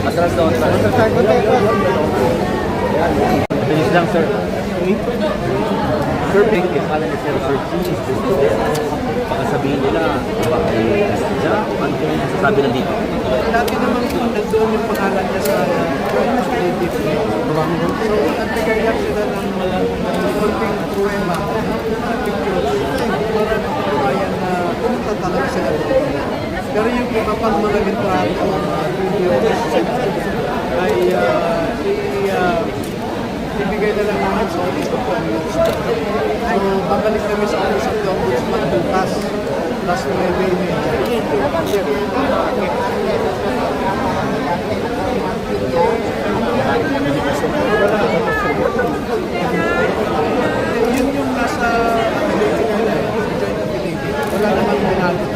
Atras daw, atras. Bilis lang, sir. Sir, big kala ni Sir Cheese. Baka sabihin nila, baka siya, ano yung masasabi na dito? Dati naman po, nagdoon yung pangalan niya sa creative. So, nagbigay lang sila ng konting poema, picture. Para nagpapagayan na pumunta talaga sila doon. Pero yung iba pang mga litrato, videos, ay ibigay na lang naman sa Office of Ombudsman. So, babalik kami sa Office of the Ombudsman bukas, last 9 yun yung nasa wala namang binago.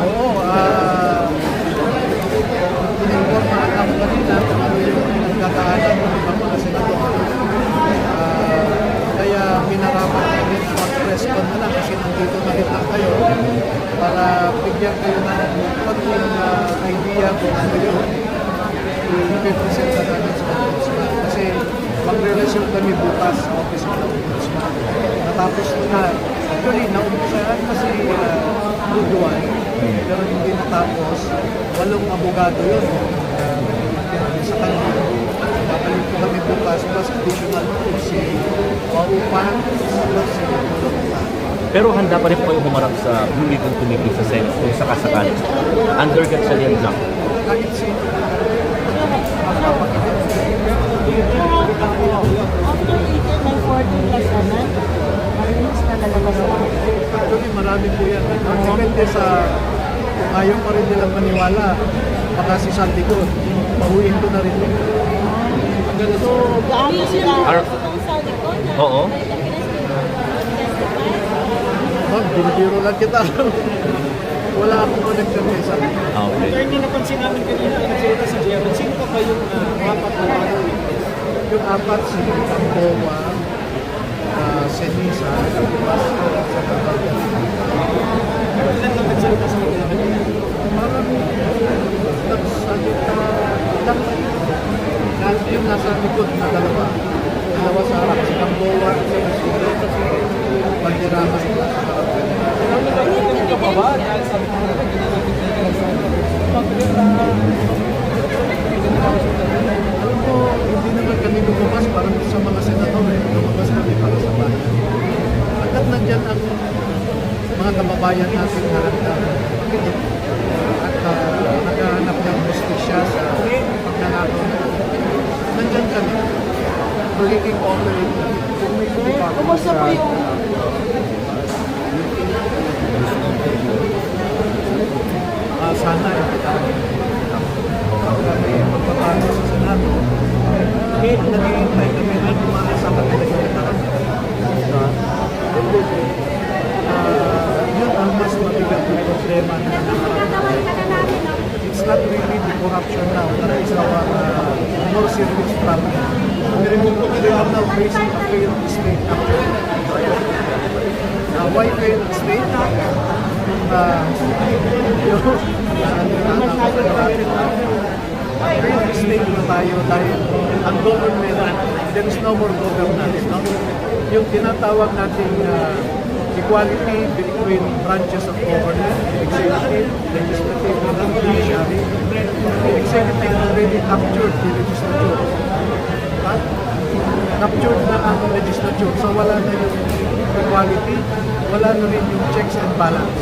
Oo, ininformahan ako kanina kung ano yung nagkakaalam ng ibang mga senador. Kaya pinarapat namin na mag-respond na lang kasi nandito na rin lang kayo para bigyan kayo ng konting idea kung ano yun i-present na namin sa Ombudsman. Kasi magre-resume kami bukas sa Office of the Ombudsman. Natapos na. Actually, naumpisahan na si Buduan, pero hindi natapos. 8 abogado yun. Sa kanila, babalik ko kami bukas, plus additional si Waupan, plus si Buduan. Pero handa pa rin po yung humarap sa legal committee sa Senate kung sakasakali. Under Gatchalian Black. Kahit si actually, marami po yan. Depende sa kung ayaw pa rin nilang maniwala, baka si Santikot, mahuin ko na rin. So, gaano sila? Oo. Binibiro lang kita. Wala akong nagservesa. Okay. Attorney, napansin namin kanina na nagsalita si Gerald. Sino pa ba yung apat na bago? Yung apat, si Tamboa, Senisa, Pastor, at sa Tabagan. Ilan lang nagsalita sa kanila? Parang nagsalita lang. Yung nasa likod na dalawa. Dalawa sa harap, si Tamboa, si Pandirama, sa Tabagan. Ano ka pa ba? Dahil sabi ko na alam ko, hindi naman kami lumabas parang sa mga senador lumabas kami para sa bahay. Agad nandyan ang mga kababayan natin na makinig at naghahanap ng justisya sa pagnanakaw. Nandyan kami. Magiging operator. Kumusta po yung sana kami magpapano sa Senado. Naghihintay kami na dumaan sa kanila yung kitaran. Yun ang mas mabigat na problema na nakarap. It's not really the corruption now. That is our more serious problem. We are now facing a failed state action. Why failed state action? Failed state na tayo dahil ang government, there is no more governance. No? Yung tinatawag natin equality between branches of government, executive, legislative, and judiciary. The executive already captured the legislature. Captured na ang legislature. So wala na yung equality, wala na rin yung checks and balance.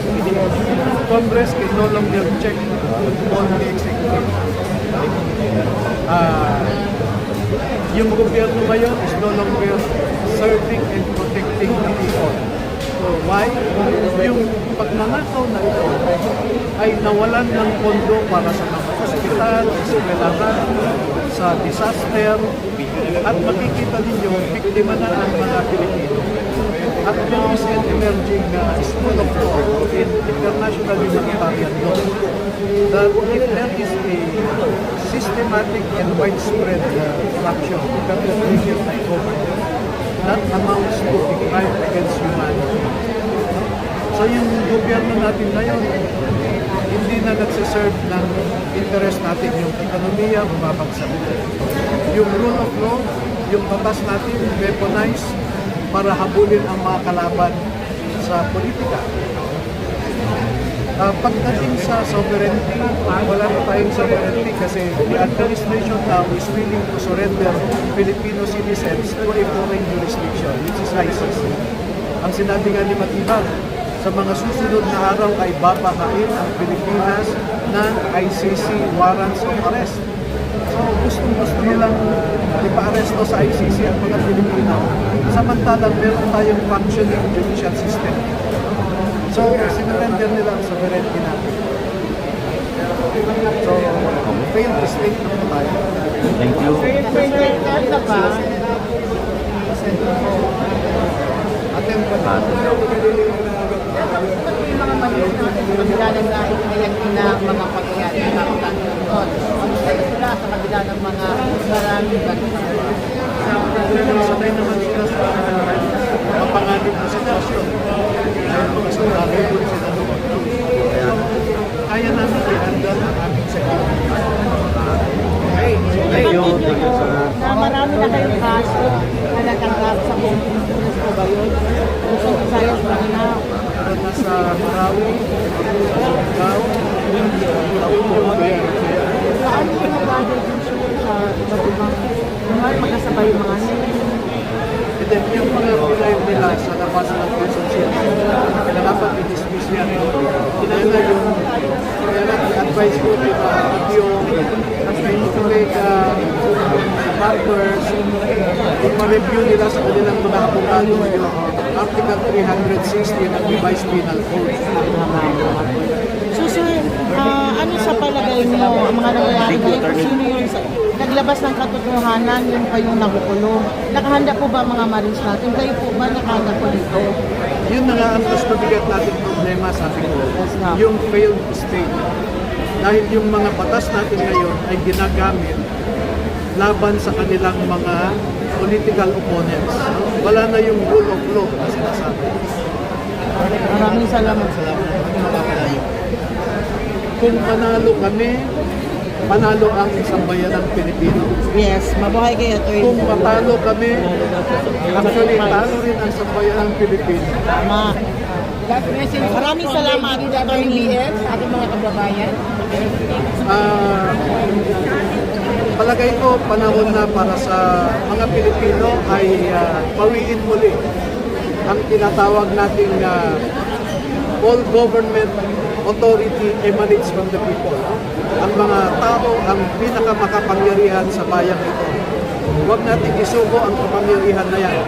Congress can no longer check on the executive. Yung gobyerno ngayon is no longer serving and protecting the people. So why? Yung pagnanakaw na ito ay nawalan ng pondo para sa mga hospital, eskwelahan, sa disaster, at makikita ninyo, biktima na ang mga Pilipino. At there is an emerging school of law in international humanitarian law that if there is a systematic and widespread corruption that is taken by government, that amounts to a crime against humanity. So yung gobyerno natin ngayon, hindi na nagsiserve ng interest natin. Yung ekonomiya, bumabagsak. Yung rule of law, yung batas natin, weaponized para habulin ang mga kalaban sa politika. Pagdating sa sovereignty, wala na tayong sovereignty kasi the administration now is willing to surrender Filipino citizens to a foreign jurisdiction, which is ICC. Ang sinabi nga ni Matibag, sa mga susunod na araw ay babahain ang Pilipinas ng ICC warrants of arrest. So gusto nilang ipa-aresto sa ICC ang mga Pilipino. Samantalang meron tayong functioning judicial system. So, sinurrender nila ang sovereignty natin. So, failed state na po tayo. Thank you. Kaya ba? Attempt pa na. Ito yung mga maliit na kabila ng dahil kayang na mga pagyayari na kapatid. Sila sa kabila ng mga maraming ganito. Sanay naman sila sa mapanganib na sitwasyon. Dahil mga sandali po sila doon. Kaya namin i-handle ang aming security. Thank you. Thank you, sir. Na marami na kayong kaso na natanggap sa buong Pilipinas po ba yun? Gusto ko sa'yo sa kanila. Meron na sa Marawi, Surigao, Paano ko nag-gather din sa iba't ibang magkasabay yung mga and then yung mga pinay nila sa labas ng Quezon City, dapat i-dismiss yan. Kaya na i-advise ko yung make barbers, i-review nila sa kanilang mga abogado yung Article 360 ng Revised Penal Code. So sir, ano sa palagay niyo ang mga nangyayari ngayon? Kung sino yung naglabas ng katotohanan, yun pa yung nakukulong? Nakahanda po ba mga Marines natin? Kayo po ba nakahanda po dito? Yun na nga ang mas mabigat nating problema, sabi ko, yung failed state. Dahil yung mga batas natin ngayon ay ginagamit laban sa kanilang mga political opponents. Wala na yung rule of law na sinasabi. Maraming salamat. Kung panalo kami, panalo ang isang bayan ng Pilipino. Yes, mabuhay kayo, Kung matalo kami, actually talo rin ang isang bayan ng Pilipino. Tama. Maraming salamat, WBS, sa ating mga kababayan. Palagay ko panahon na para sa mga Pilipino ay pawiin muli ang tinatawag nating all government authority emanates from the people. Ang mga tao ang pinakamakapangyarihan sa bayang ito. Huwag natin isuko ang kapangyarihan na yan.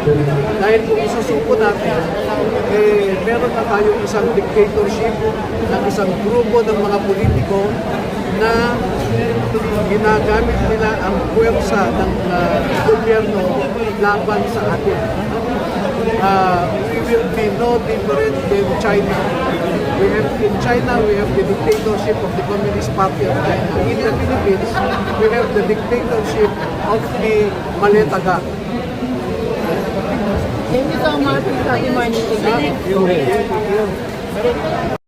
Dahil kung isusuko natin, meron na tayong isang dictatorship ng isang grupo ng mga politiko na ginagamit nila ang puwersa ng gobyerno laban sa atin. We will be no different than China. In China, we have the dictatorship of the Communist Party of China. In the Philippines, we have the dictatorship of the Maleta Gang. Thank you so much, Happy Morning. Thank you.